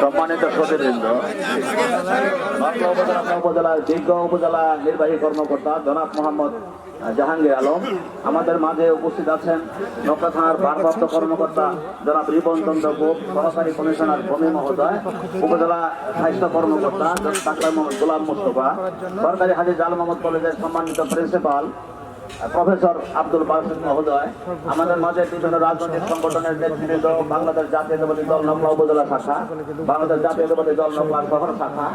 সম্মানিত সতীবৃন্দ, উপজেলার যোগ্য উপজেলা নির্বাহী কর্মকর্তা জনাব মোহাম্মদ জাহাঙ্গীর আলম আমাদের মাঝে উপস্থিত আছেন। নকলা থানার ভারপ্রাপ্ত কর্মকর্তা জনাব রিপন চন্দ্র গোপ, সহকারী কমিশনার ভূমি মহোদয়, উপজেলা স্বাস্থ্য কর্মকর্তা ডাক্তার মোহাম্মদ গোলাম মুস্তফা, সরকারি হাজী জাল মোহাম্মদ কলেজের সম্মানিত প্রিন্সিপাল প্রফেসর আব্দুল বাসিত মহোদয়, আমাদের মাঝে বিভিন্ন রাজনৈতিক সংগঠনের নেতৃবৃন্দ, বাংলাদেশ জাতীয়তাবাদী দল নকলা উপজেলা শাখা, বাংলাদেশ জাতীয়তাবাদী দল নকলা শহর শাখা,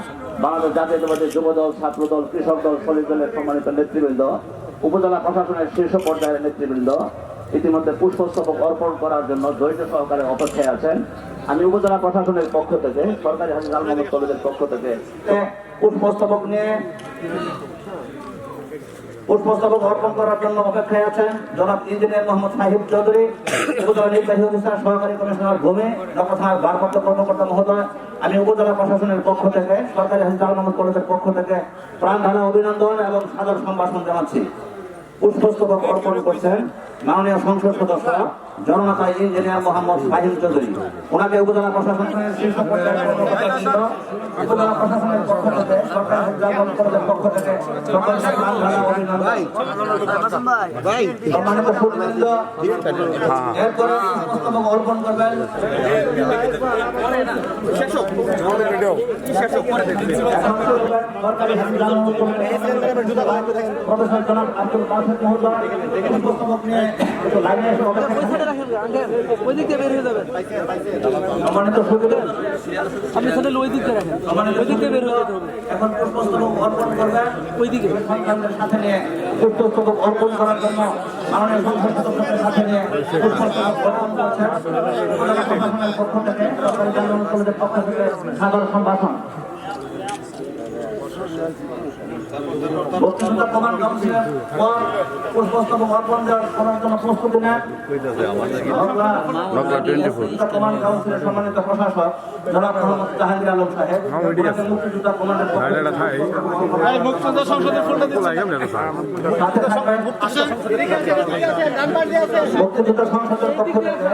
বাংলাদেশ জাতীয়তাবাদী যুব দল, ছাত্র দল, কৃষক দল, শ্রমিক দলের সম্মানিত নেতৃবৃন্দ, উপজেলা প্রশাসনের শীর্ষ পর্যায়ের নেতৃবৃন্দ ইতিমধ্যে পুষ্পস্তবক অর্পণ করার জন্য ধৈর্য সহকারে অপেক্ষায় আছেন। আমি উপজেলা প্রশাসনের পক্ষ থেকে, সরকারি হাজী জাল মোহাম্মদ কলেজের পক্ষ থেকে পুষ্পস্তবক অর্পণ করার জন্য অপেক্ষায় আছেন জনাব ইঞ্জিনিয়ার মোহাম্মদ সাহিব চৌধুরী, উপজেলা নির্বাহী অফিসার, সহকারী কমিশনার ভূমি, নকলা থানার ভারপ্রাপ্ত কর্মকর্তা মহোদয়। আমি উপজেলা প্রশাসনের পক্ষ থেকে, সরকারি হাজী জাল মোহাম্মদ কলেজের পক্ষ থেকে প্রাণ ঢালা অভিনন্দন এবং সাদর সম্ভাষণ জানাচ্ছি। পুষ্পস্তবক অর্পণ করছেন মাননীয় সংসদ সদস্য জননেতা ইঞ্জিনিয়ার মোহাম্মদ সাহিব চৌধুরী। ওনাকে উপজেলা প্রশাসনের শীর্ষ পর্যায়ের কর্মকর্তা, উপজেলা প্রশাসনের পক্ষ থেকে, সরকারি হাজী জাল মোহাম্মদ কলেজের পক্ষ থেকে সকলকে প্রাণ ঢালা অভিনন্দন। সম্মানিত সুধীবৃন্দ, এরপরে পুষ্পস্তবক অর্পণ করবেন সরকারি হাজী জাল মোহাম্মদ কলেজের প্রফেসর জনাব আব্দুল বাসিত মহোদয়। পুষ্পস্তবক নিয়ে একটু লাইনে এসে সম্মানিত সুধীবৃন্দ, আপনি সাথে ওই দিকটা রাখেন, ওই দিকটা বের হয়ে যেতে হবে। এখন পুষ্পস্তবক অর্পণ করবেন ওইদিকে সন্তানদের সাথে নিয়ে পুষ্পস্তবক অর্পণ করার জন্য মাননীয় সংসদ সদস্যদের সাথে নিয়ে পুষ্পস্তবক অর্পণ করছেন উপজেলা প্রশাসনের পক্ষ থেকে, সরকারি জাল মোহাম্মদ কলেজের পক্ষ থেকে সাদর সম্ভাষণ। বক্তৃতা প্রমাণ কাউন্সিলের পর পুষ্পস্তবক অর্পণ করার জন্য প্রস্তুতি নেন বক্তৃতা প্রমাণ কাউন্সিলের সম্মানিত প্রশাসক জনাব মোহাম্মদ জাহাঙ্গীর আলম সাহেব। মুক্তিযোদ্ধা কমান্ডের বক্তৃতা সংসদের পক্ষ থেকে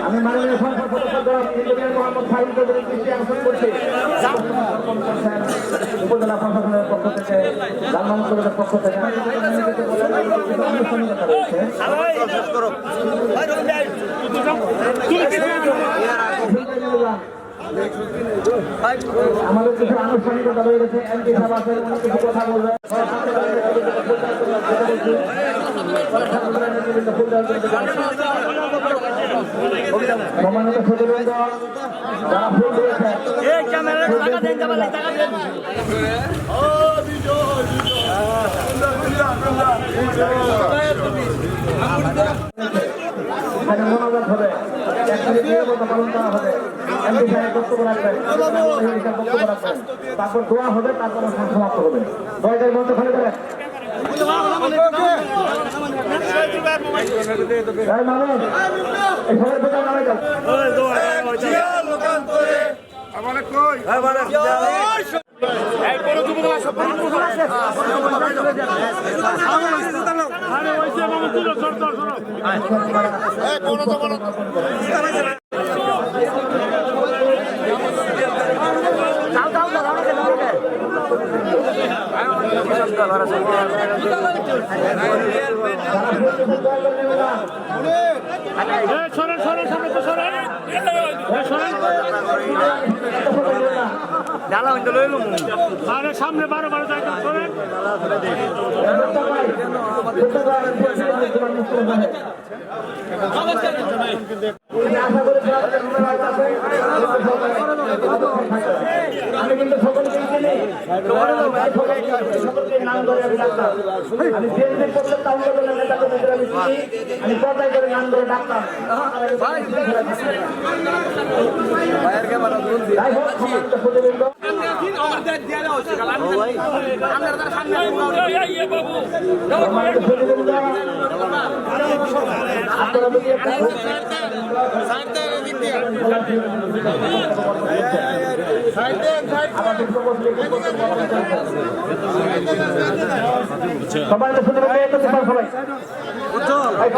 আমি মাননীয় সংসদ সদস্য ইঞ্জিনিয়ার মোহাম্মদ সাহিব চৌধুরীর দৃষ্টি আকর্ষণ করছি। উপজেলা প্রশাসনের পক্ষ থেকে, জাল মোহাম্মদ কলেজের পক্ষ থেকে আমাদের কিছু আনুষ্ঠানিকতা রয়ে গেছে। এমপি সাহেব আছেন, উনি কিছু কথা বলবেন। সম্মানিত সুধীবৃন্দ, যারা ফুল দিয়েছেন মনোযোগ হবে, পালন করা হবে। এমপি সাহেব বক্তব্য রাখবেন, বক্তব্য রাখবেন, তারপর দোয়া হবে, তারপর সমাপ্ত হবে। দয়টার মধ্যে ফেলে দেবেন। সামনে 12 জায়গা করেন। আমি কিন্তু সকলকে সকলকে নাম ধরে আমি ডাকতাম। আমি বিএনপির প্রত্যেকটা আন্দোলনের নেতা কর্মীদের আমি চিনি, আমি পর্যায় করে নাম ধরে ডাকতাম। যাই হোক, সম্মানিত প্রতিবন্ধ, সম্মানিত প্রতিবন্ধ, আপনারা যদি একটা আমাদের সম্মানিত প্রতিবন্ধ একত্রিত হন সবাই। এই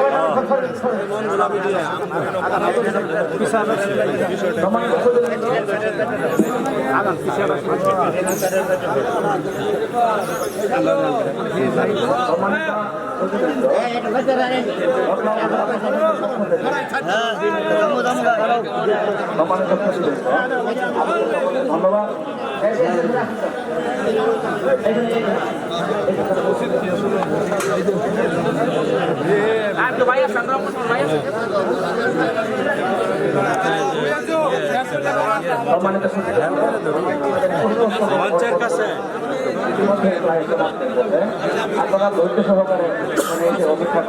সবাই সম্মানিত মঞ্চের কাছে আপনারা ধৈর্য সহকারে অপেক্ষা